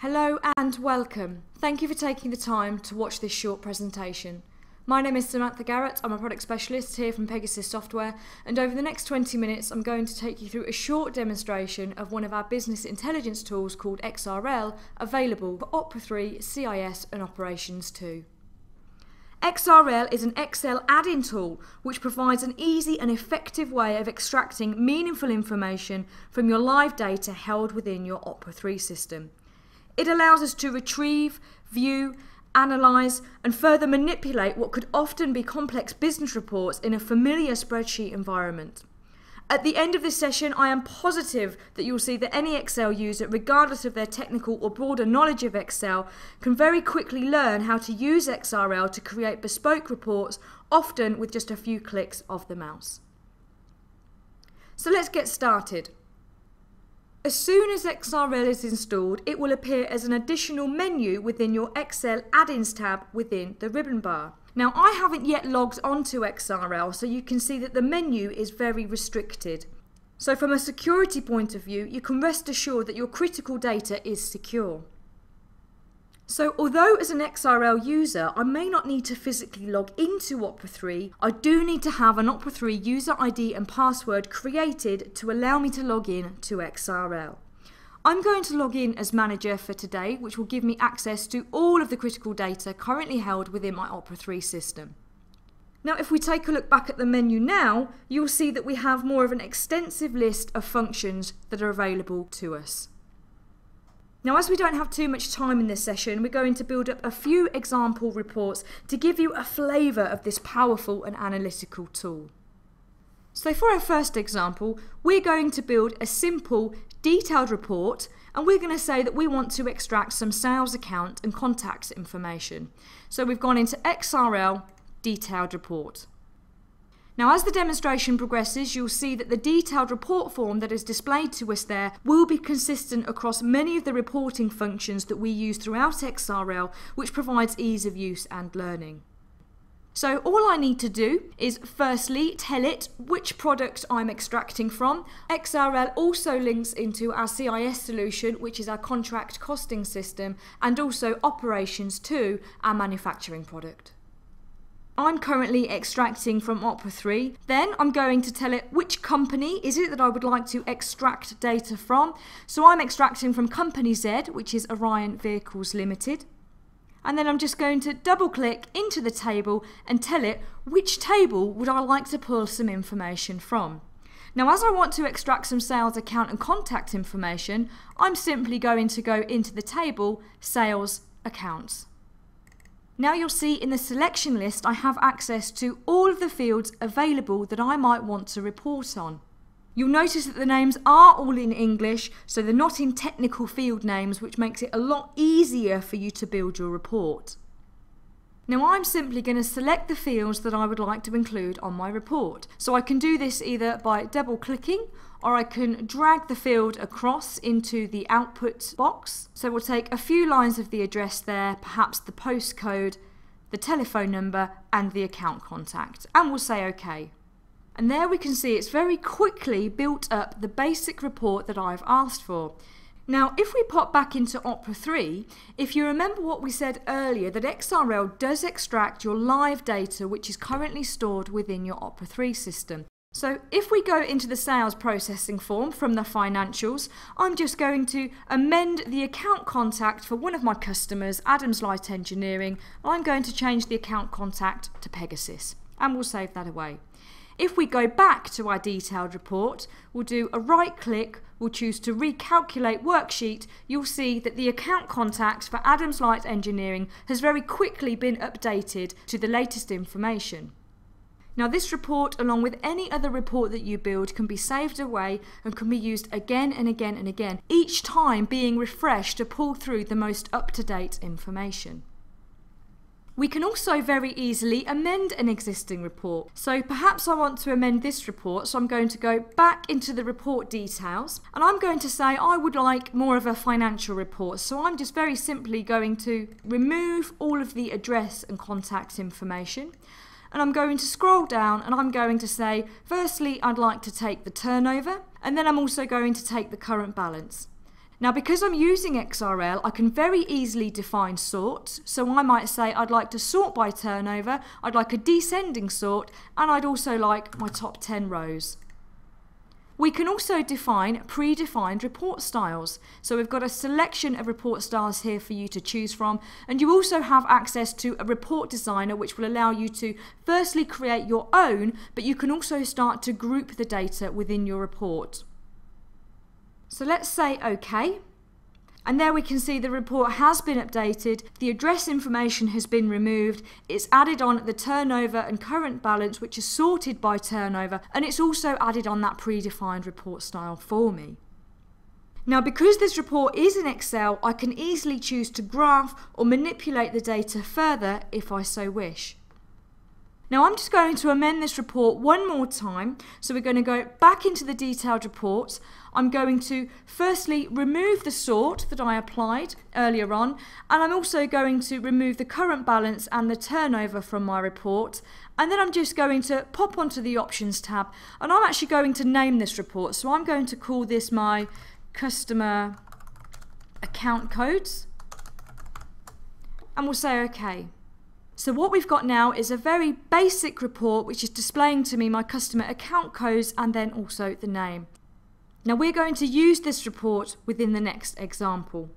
Hello and welcome. Thank you for taking the time to watch this short presentation. My name is Samantha Garrett, I'm a product specialist here from Pegasus Software, and over the next 20 minutes I'm going to take you through a short demonstration of one of our business intelligence tools called XRL, available for Opera 3, CIS and Operations 2. XRL is an Excel add-in tool which provides an easy and effective way of extracting meaningful information from your live data held within your Opera 3 system. It allows us to retrieve, view, analyse and further manipulate what could often be complex business reports in a familiar spreadsheet environment. At the end of this session, I am positive that you'll see that any Excel user, regardless of their technical or broader knowledge of Excel, can very quickly learn how to use XRL to create bespoke reports, often with just a few clicks of the mouse. So let's get started. As soon as XRL is installed, it will appear as an additional menu within your Excel add-ins tab within the ribbon bar. Now, I haven't yet logged onto XRL, so you can see that the menu is very restricted. So from a security point of view, you can rest assured that your critical data is secure. So although as an XRL user, I may not need to physically log into Opera 3, I do need to have an Opera 3 user ID and password created to allow me to log in to XRL. I'm going to log in as manager for today, which will give me access to all of the critical data currently held within my Opera 3 system. Now, if we take a look back at the menu now, you'll see that we have more of an extensive list of functions that are available to us. Now, as we don't have too much time in this session, we're going to build up a few example reports to give you a flavour of this powerful and analytical tool. So for our first example, we're going to build a simple, detailed report, and we're going to say that we want to extract some sales account and contacts information. So we've gone into XRL, detailed report. Now, as the demonstration progresses, you'll see that the detailed report form that is displayed to us there will be consistent across many of the reporting functions that we use throughout XRL, which provides ease of use and learning. So all I need to do is firstly tell it which product I'm extracting from. XRL also links into our CIS solution, which is our contract costing system, and also Operations 2, our manufacturing product. I'm currently extracting from Opera 3. Then I'm going to tell it which company is it that I would like to extract data from. So I'm extracting from Company Z, which is Orion Vehicles Limited. And then I'm just going to double click into the table and tell it which table would I like to pull some information from. Now, as I want to extract some sales account and contact information, I'm simply going to go into the table Sales Accounts. Now you'll see in the selection list I have access to all of the fields available that I might want to report on. You'll notice that the names are all in English, so they're not in technical field names, which makes it a lot easier for you to build your report. Now I'm simply going to select the fields that I would like to include on my report. So I can do this either by double clicking, or I can drag the field across into the output box. So we'll take a few lines of the address there, perhaps the postcode, the telephone number and the account contact, and we'll say OK. And there we can see it's very quickly built up the basic report that I've asked for. Now, if we pop back into Opera 3, if you remember what we said earlier, that XRL does extract your live data which is currently stored within your Opera 3 system. So if we go into the sales processing form from the financials, I'm just going to amend the account contact for one of my customers, Adams Light Engineering. I'm going to change the account contact to Pegasus, and we'll save that away. If we go back to our detailed report, we'll do a right click, we'll choose to recalculate worksheet, you'll see that the account contact for Adams Light Engineering has very quickly been updated to the latest information. Now this report, along with any other report that you build, can be saved away and can be used again and again and again, each time being refreshed to pull through the most up-to-date information. We can also very easily amend an existing report. So perhaps I want to amend this report, so I'm going to go back into the report details and I'm going to say I would like more of a financial report. So I'm just very simply going to remove all of the address and contact information, and I'm going to scroll down and I'm going to say, firstly, I'd like to take the turnover, and then I'm also going to take the current balance. Now, because I'm using XRL, I can very easily define sorts. So I might say I'd like to sort by turnover, I'd like a descending sort, and I'd also like my top 10 rows. We can also define predefined report styles. So we've got a selection of report styles here for you to choose from, and you also have access to a report designer which will allow you to firstly create your own, but you can also start to group the data within your report. So let's say OK, and there we can see the report has been updated, the address information has been removed, it's added on the turnover and current balance which is sorted by turnover, and it's also added on that predefined report style for me. Now, because this report is in Excel, I can easily choose to graph or manipulate the data further if I so wish. Now I'm just going to amend this report one more time, so we're going to go back into the detailed report. I'm going to firstly remove the sort that I applied earlier on, and I'm also going to remove the current balance and the turnover from my report, and then I'm just going to pop onto the options tab, and I'm actually going to name this report. So I'm going to call this my customer account codes, and we'll say OK. So what we've got now is a very basic report which is displaying to me my customer account codes and then also the name. Now we're going to use this report within the next example.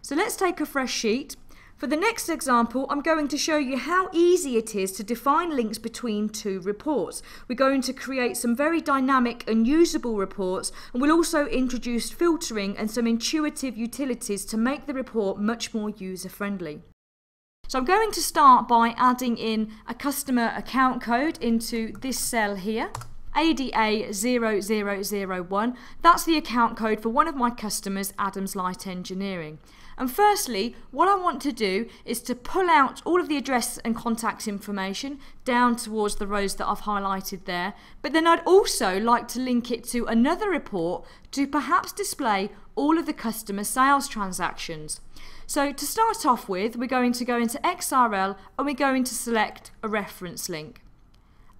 So let's take a fresh sheet. For the next example, I'm going to show you how easy it is to define links between two reports. We're going to create some very dynamic and usable reports, and we'll also introduce filtering and some intuitive utilities to make the report much more user-friendly. So I'm going to start by adding in a customer account code into this cell here, ADA0001. That's the account code for one of my customers, Adams Light Engineering. And firstly, what I want to do is to pull out all of the address and contact information down towards the rows that I've highlighted there. But then I'd also like to link it to another report to perhaps display all of the customer sales transactions. So to start off with, we're going to go into XRL and we're going to select a reference link.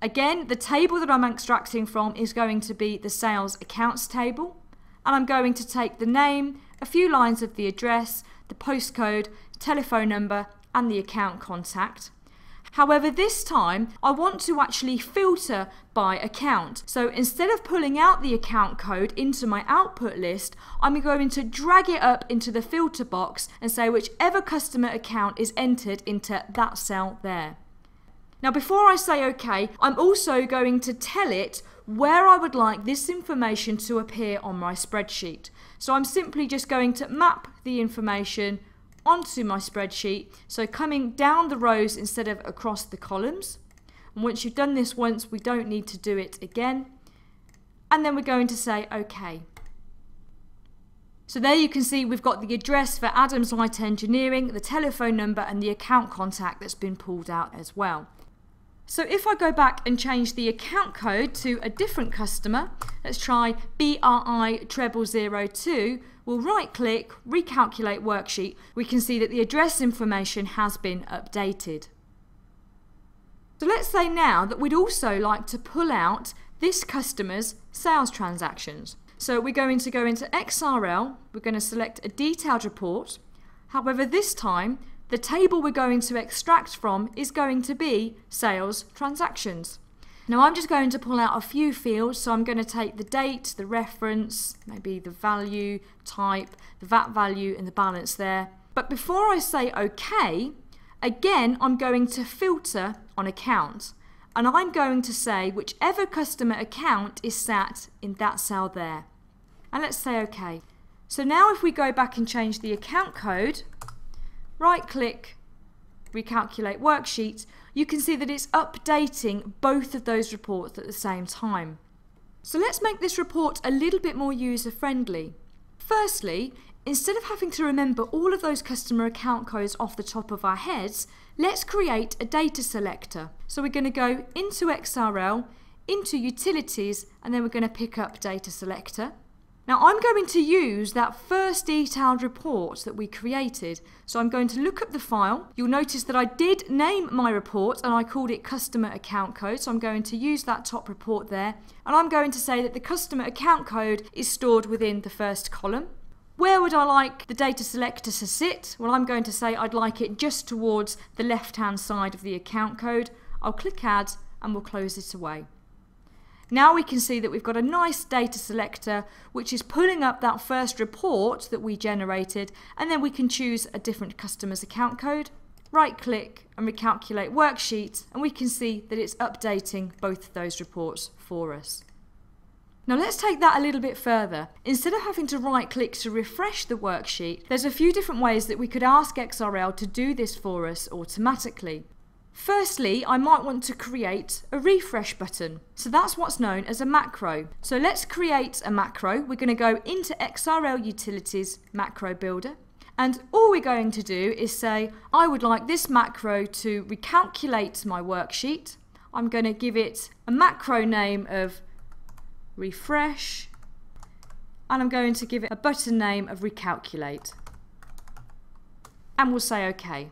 Again, the table that I'm extracting from is going to be the sales accounts table, and I'm going to take the name, a few lines of the address, the postcode, telephone number and the account contact. However, this time I want to actually filter by account. So instead of pulling out the account code into my output list, I'm going to drag it up into the filter box and say whichever customer account is entered into that cell there. Now before I say OK, I'm also going to tell it where I would like this information to appear on my spreadsheet. So I'm simply just going to map the information onto my spreadsheet, so coming down the rows instead of across the columns. And once you've done this once, we don't need to do it again. And then we're going to say OK. So there you can see we've got the address for Adams Light Engineering, the telephone number and the account contact that's been pulled out as well. So if I go back and change the account code to a different customer, let's try BRI0002, we'll right click, recalculate worksheet, we can see that the address information has been updated. So let's say now that we'd also like to pull out this customer's sales transactions. So we're going to go into XRL, we're going to select a detailed report. However, this time the table we're going to extract from is going to be sales transactions. Now I'm just going to pull out a few fields, so I'm going to take the date, the reference, maybe the value, type, the VAT value and the balance there. But before I say OK, again I'm going to filter on account, and I'm going to say whichever customer account is sat in that cell there. And let's say OK. So now if we go back and change the account code, right click, recalculate worksheet, you can see that it's updating both of those reports at the same time. So let's make this report a little bit more user friendly. Firstly, instead of having to remember all of those customer account codes off the top of our heads, let's create a data selector. So we're going to go into XRL, into utilities, and then we're going to pick up data selector. Now I'm going to use that first detailed report that we created. So I'm going to look up the file. You'll notice that I did name my report and I called it customer account code. So I'm going to use that top report there. And I'm going to say that the customer account code is stored within the first column. Where would I like the data selector to sit? Well, I'm going to say I'd like it just towards the left-hand side of the account code. I'll click Add and we'll close it away. Now we can see that we've got a nice data selector which is pulling up that first report that we generated, and then we can choose a different customer's account code, right click and recalculate worksheet, and we can see that it's updating both of those reports for us. Now let's take that a little bit further. Instead of having to right click to refresh the worksheet, there's a few different ways that we could ask XRL to do this for us automatically. Firstly, I might want to create a refresh button. So that's what's known as a macro. So let's create a macro. We're going to go into XRL Utilities Macro Builder. And all we're going to do is say, I would like this macro to recalculate my worksheet. I'm going to give it a macro name of refresh, and I'm going to give it a button name of recalculate, and we'll say OK.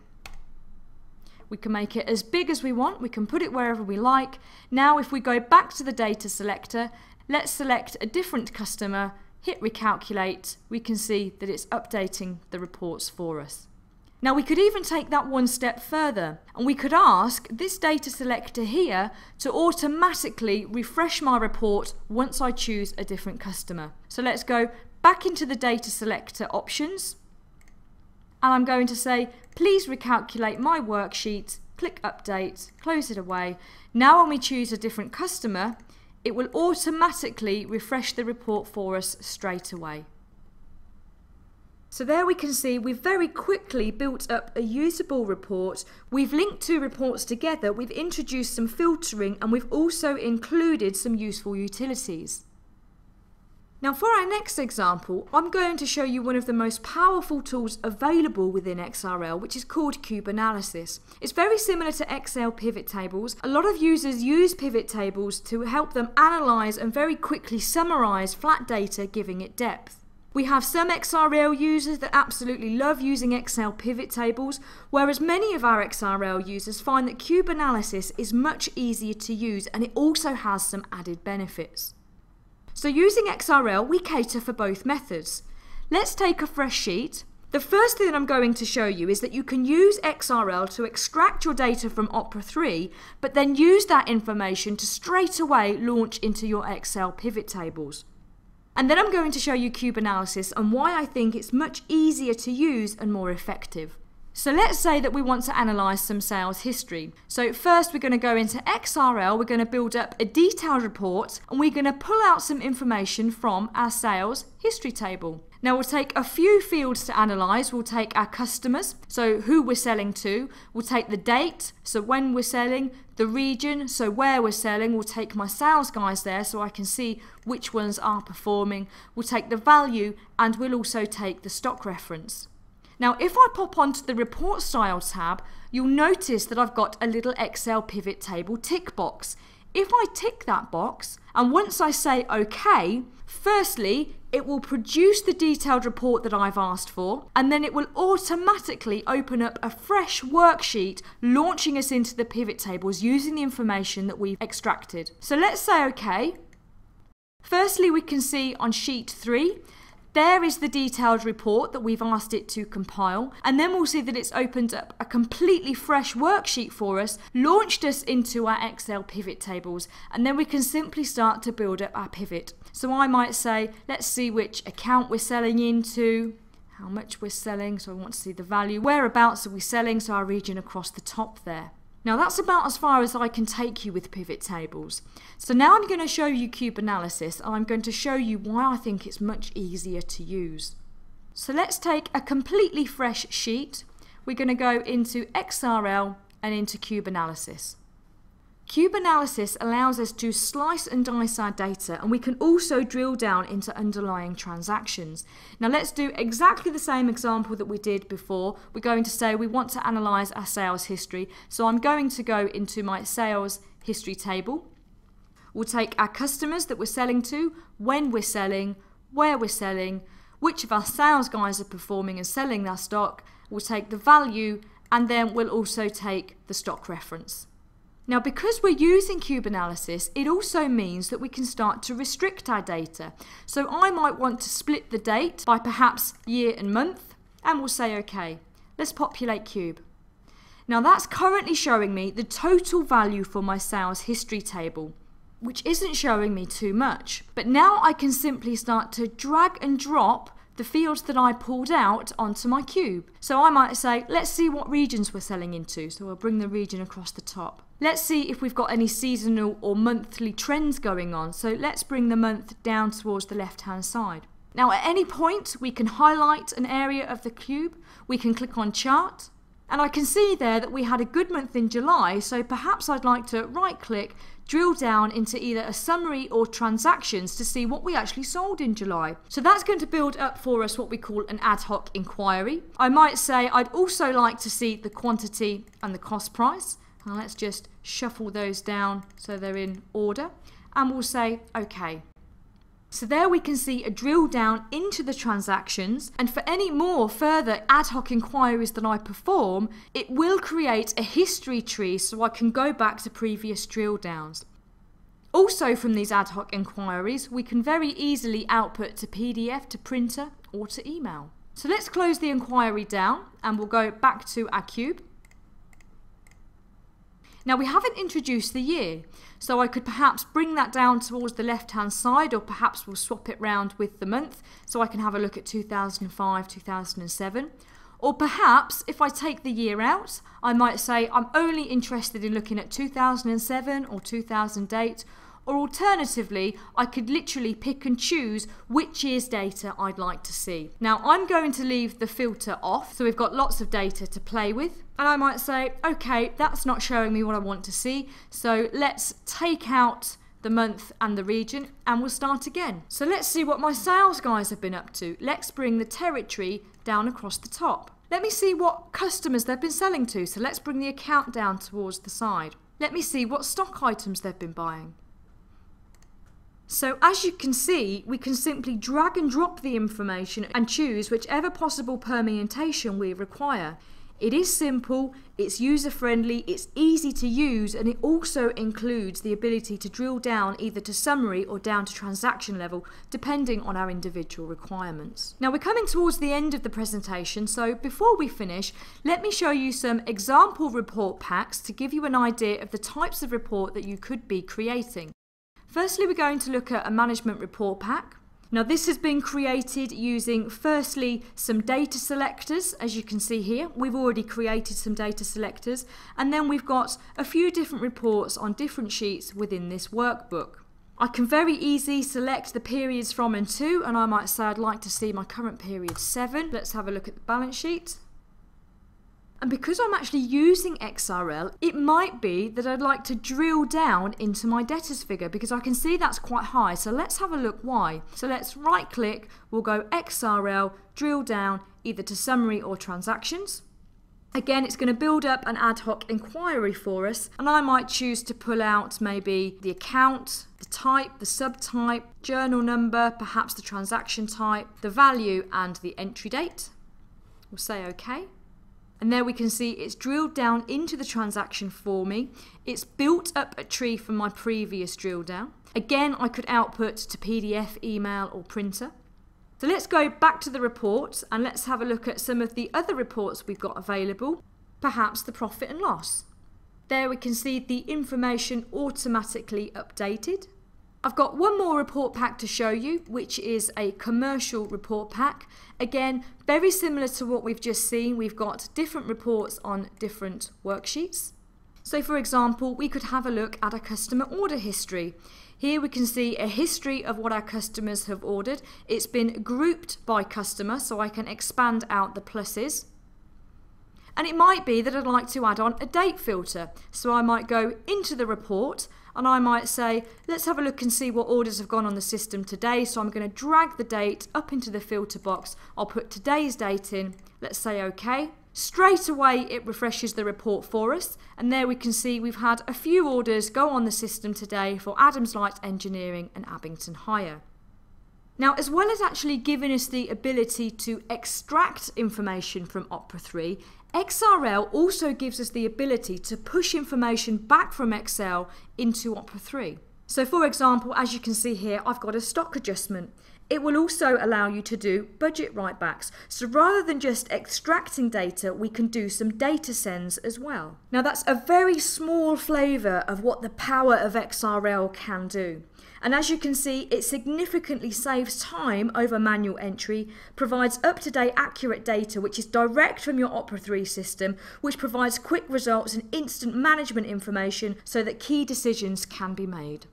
We can make it as big as we want, we can put it wherever we like. Now if we go back to the data selector, let's select a different customer, hit recalculate, we can see that it's updating the reports for us. Now we could even take that one step further, and we could ask this data selector here to automatically refresh my report once I choose a different customer. So let's go back into the data selector options, and I'm going to say please recalculate my worksheet, click update, close it away. Now when we choose a different customer, it will automatically refresh the report for us straight away. So there we can see we've very quickly built up a usable report. We've linked two reports together, we've introduced some filtering, and we've also included some useful utilities. Now for our next example, I'm going to show you one of the most powerful tools available within XRL, which is called Coupe Analysis. It's very similar to Excel pivot tables. A lot of users use pivot tables to help them analyse and very quickly summarise flat data, giving it depth. We have some XRL users that absolutely love using Excel pivot tables, whereas many of our XRL users find that Coupe Analysis is much easier to use, and it also has some added benefits. So using XRL, we cater for both methods. Let's take a fresh sheet. The first thing that I'm going to show you is that you can use XRL to extract your data from Opera 3, but then use that information to straight away launch into your Excel pivot tables. And then I'm going to show you Coupe Analysis and why I think it's much easier to use and more effective. So let's say that we want to analyse some sales history. So first we're going to go into XRL, we're going to build up a detailed report, and we're going to pull out some information from our sales history table. Now we'll take a few fields to analyse. We'll take our customers, so who we're selling to. We'll take the date, so when we're selling. The region, so where we're selling. We'll take my sales guys there so I can see which ones are performing. We'll take the value, and we'll also take the stock reference. Now if I pop onto the report style tab, you'll notice that I've got a little Excel pivot table tick box. If I tick that box, and once I say OK, firstly, it will produce the detailed report that I've asked for, and then it will automatically open up a fresh worksheet, launching us into the pivot tables using the information that we've extracted. So let's say OK. Firstly, we can see on sheet 3, there is the detailed report that we've asked it to compile, and then we'll see that it's opened up a completely fresh worksheet for us, launched us into our Excel pivot tables, and then we can simply start to build up our pivot. So I might say, let's see which account we're selling into, how much we're selling, so I want to see the value, whereabouts are we selling, so our region across the top there. Now that's about as far as I can take you with pivot tables. So now I'm going to show you Coupe Analysis, and I'm going to show you why I think it's much easier to use. So let's take a completely fresh sheet. We're going to go into XRL and into Coupe Analysis. Coupe Analysis allows us to slice and dice our data, and we can also drill down into underlying transactions. Now let's do exactly the same example that we did before. We're going to say we want to analyse our sales history. So I'm going to go into my sales history table. We'll take our customers that we're selling to, when we're selling, where we're selling, which of our sales guys are performing and selling their stock. We'll take the value, and then we'll also take the stock reference. Now, because we're using Coupe Analysis, it also means that we can start to restrict our data. So I might want to split the date by perhaps year and month, and we'll say, okay, let's populate Coupe. Now that's currently showing me the total value for my sales history table, which isn't showing me too much. But now I can simply start to drag and drop the fields that I pulled out onto my cube. So I might say, let's see what regions we're selling into. So we'll bring the region across the top. Let's see if we've got any seasonal or monthly trends going on. So let's bring the month down towards the left-hand side. Now at any point, we can highlight an area of the cube. We can click on chart. And I can see there that we had a good month in July. So perhaps I'd like to right-click, drill down into either a summary or transactions to see what we actually sold in July. So that's going to build up for us what we call an ad hoc inquiry. I might say I'd also like to see the quantity and the cost price. Now let's just shuffle those down so they're in order. And we'll say, okay. So there we can see a drill down into the transactions, and for any more further ad hoc inquiries that I perform, it will create a history tree so I can go back to previous drill downs. Also from these ad hoc inquiries, we can very easily output to PDF, to printer, or to email. So let's close the inquiry down and we'll go back to our cube. Now we haven't introduced the year, so I could perhaps bring that down towards the left-hand side, or perhaps we'll swap it round with the month so I can have a look at 2005, 2007. Or perhaps if I take the year out, I might say I'm only interested in looking at 2007 or 2008, or alternatively, I could literally pick and choose which year's data I'd like to see. Now I'm going to leave the filter off, so we've got lots of data to play with. And I might say, okay, that's not showing me what I want to see, so let's take out the month and the region and we'll start again. So let's see what my sales guys have been up to. Let's bring the territory down across the top. Let me see what customers they've been selling to, so let's bring the account down towards the side. Let me see what stock items they've been buying. So as you can see, we can simply drag and drop the information and choose whichever possible permutation we require. It is simple, it's user-friendly, it's easy to use, and it also includes the ability to drill down either to summary or down to transaction level, depending on our individual requirements. Now we're coming towards the end of the presentation, so before we finish, let me show you some example report packs to give you an idea of the types of report that you could be creating. Firstly, we're going to look at a management report pack. Now this has been created using firstly some data selectors, as you can see here. We've already created some data selectors, and then we've got a few different reports on different sheets within this workbook. I can very easily select the periods from and to, and I might say I'd like to see my current period 7. Let's have a look at the balance sheet. And because I'm actually using XRL, it might be that I'd like to drill down into my debtors figure because I can see that's quite high. So let's have a look why. So let's right click, we'll go XRL, drill down either to summary or transactions. Again, it's going to build up an ad hoc inquiry for us, and I might choose to pull out maybe the account, the type, the subtype, journal number, perhaps the transaction type, the value and the entry date. We'll say OK. And there we can see it's drilled down into the transaction for me. It's built up a tree from my previous drill down. Again, I could output to PDF, email or printer. So let's go back to the report and let's have a look at some of the other reports we've got available. Perhaps the profit and loss. There we can see the information automatically updated. I've got one more report pack to show you, which is a commercial report pack. Again, very similar to what we've just seen. We've got different reports on different worksheets. So for example, we could have a look at a customer order history. Here we can see a history of what our customers have ordered. It's been grouped by customer, so I can expand out the pluses. And it might be that I'd like to add on a date filter. So I might go into the report and I might say, let's have a look and see what orders have gone on the system today. So I'm going to drag the date up into the filter box. I'll put today's date in. Let's say OK. Straight away it refreshes the report for us. And there we can see we've had a few orders go on the system today for Adams Light Engineering and Abington Hire. Now, as well as actually giving us the ability to extract information from Opera 3, XRL also gives us the ability to push information back from Excel into Opera 3. So for example, as you can see here, I've got a stock adjustment. It will also allow you to do budget write-backs. So rather than just extracting data, we can do some data sends as well. Now that's a very small flavour of what the power of XRL can do. And as you can see, it significantly saves time over manual entry, provides up-to-date accurate data which is direct from your Opera 3 system, which provides quick results and instant management information so that key decisions can be made.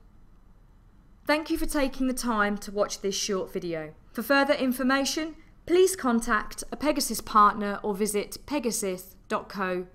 Thank you for taking the time to watch this short video. For further information, please contact a Pegasus partner or visit pegasus.co.uk.